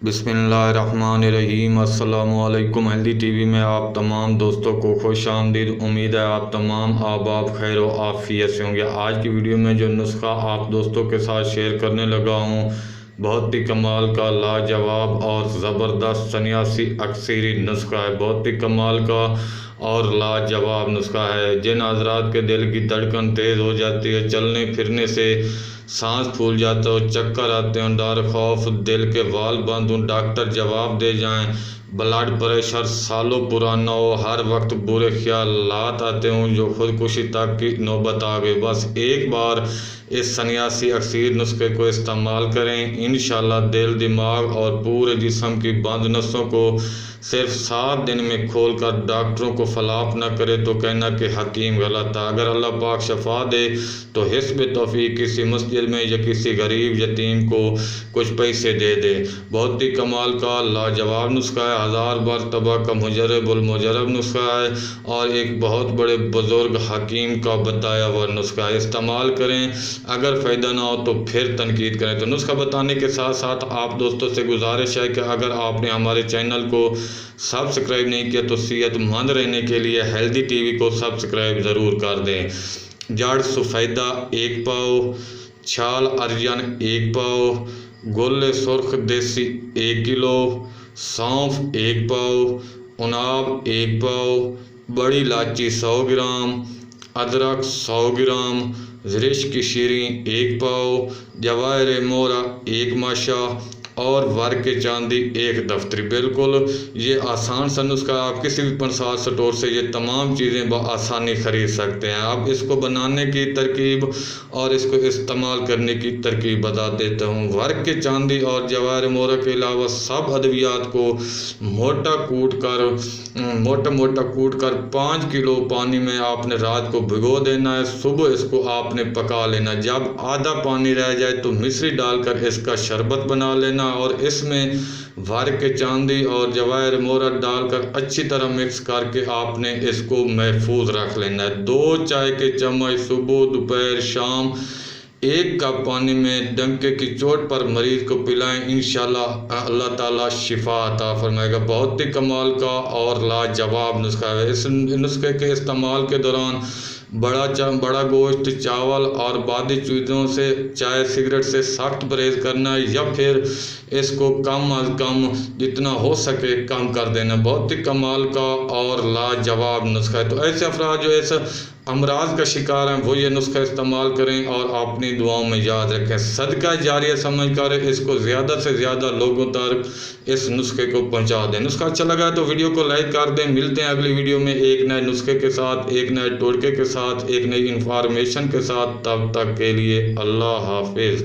बिस्मिल्लाहिर्रहमानिर्रहीम। अस्सलामु अलैकुम। हेल्दी टीवी में आप तमाम दोस्तों को खुश आमदीद। उम्मीद है आप तमाम आबाब खैर व आफियत से होंगे। आज की वीडियो में जो नुस्खा आप दोस्तों के साथ शेयर करने लगा हूँ, बहुत ही कमाल का, लाजवाब और ज़बरदस्त सन्यासी अक्सीरी नुस्खा है। बहुत ही कमाल का और लाजवाब नुस्खा है। जिन हजरात के दिल की धड़कन तेज़ हो जाती है, चलने फिरने से सांस फूल जाता हो, चक्कर आते हैं, डर खौफ, दिल के वाल बंद हों, डॉक्टर जवाब दे जाएं, ब्लड प्रेशर सालों पुराना हो, हर वक्त बुरे ख्यालात आते हों, जो खुदकुशी तक की नौबत आ गई, बस एक बार इस सन्यासी अक्सीर नुस्खे को इस्तेमाल करें। इंशाल्लाह दिल, दिमाग और पूरे जिस्म की बंद नसों को सिर्फ 7 दिन में खोल कर डॉक्टरों को फलाप न करे तो कहना कि हकीम गलत है। अगर अल्लाह पाक शफा दे तो हिस्ब तौफीक किसी मस्जिद में या किसी गरीब यतीम को कुछ पैसे दे दे। बहुत ही कमाल का लाजवाब नुस्खा है, 1000 मरतबा का मुजरबुल मुजरब नुस्खा है और एक बहुत बड़े बुजुर्ग हकीम का बताया हुआ नुस्खा है। इस्तेमाल करें, अगर फ़ायदा ना हो तो फिर तनकीद करें। तो नुस्खा बताने के साथ साथ आप दोस्तों से गुजारिश है कि अगर आपने हमारे चैनल को सब्सक्राइब नहीं किया तो सेहतमंद रहने के लिए हेल्दी टीवी को सब्सक्राइब ज़रूर कर दें। जड़ सफ़ेदा 1 पाव, छाल अर्जन 1 पाव, गोले सुर्ख देसी 1 किलो, सौंफ 1 पाव, उनाब 1 पाव, बड़ी इलायची 100 ग्राम, अदरक 100 ग्राम, ज़रिश की शीरी 1 पाव, जवाहर मोरा 1 माशा और वर्क के चांदी 1 दफ्तरी। बिल्कुल ये आसान सा नुस्खा, आप किसी भी प्रसाद स्टोर से ये तमाम चीज़ें बआसानी ख़रीद सकते हैं। आप इसको बनाने की तरकीब और इसको इस्तेमाल करने की तरकीब बता देता हूँ। वर्क के चांदी और जवाहर मोरा के अलावा सब अद्वियात को मोटा कूट कर 5 किलो पानी में आपने रात को भिगो देना है। सुबह इसको आपने पका लेना। जब आधा पानी रह जाए तो मिश्री डालकर इसका शरबत बना लेना और इसमें वर्क के चांदी और जवाहर मोरा डालकर अच्छी तरह मिक्स करके आपने इसको महफूज रख लेना है। 2 चाय के चम्मच सुबह, दोपहर, शाम 1 कप पानी में डंके की चोट पर मरीज को पिलाएं। इंशाल्लाह अल्लाह ताला शिफा अता फरमाएगा। बहुत ही कमाल का और लाजवाब नुस्खा है। इस नुस्खे के इस्तेमाल के दौरान बड़ा गोश्त, चावल और बादी चीज़ों से, चाय सिगरेट से सख्त परहेज़ करना है या फिर इसको कम अज़ कम जितना हो सके कम कर देना। बहुत ही कमाल का और लाजवाब नुस्खा है। तो ऐसे अफराद जो इस अमराज का शिकार हैं वो ये नुस्खा इस्तेमाल करें और अपनी दुआओं में याद रखें। सदका जारिया समझ कर इसको ज़्यादा से ज़्यादा लोगों तक इस नुस्खे को पहुंचा दें। नुस्खा अच्छा लगा तो वीडियो को लाइक कर दें। मिलते हैं अगली वीडियो में एक नए नुस्खे के साथ, एक नए टोटके के साथ, एक नई इंफॉर्मेशन के साथ। तब तक के लिए अल्लाह हाफिज़।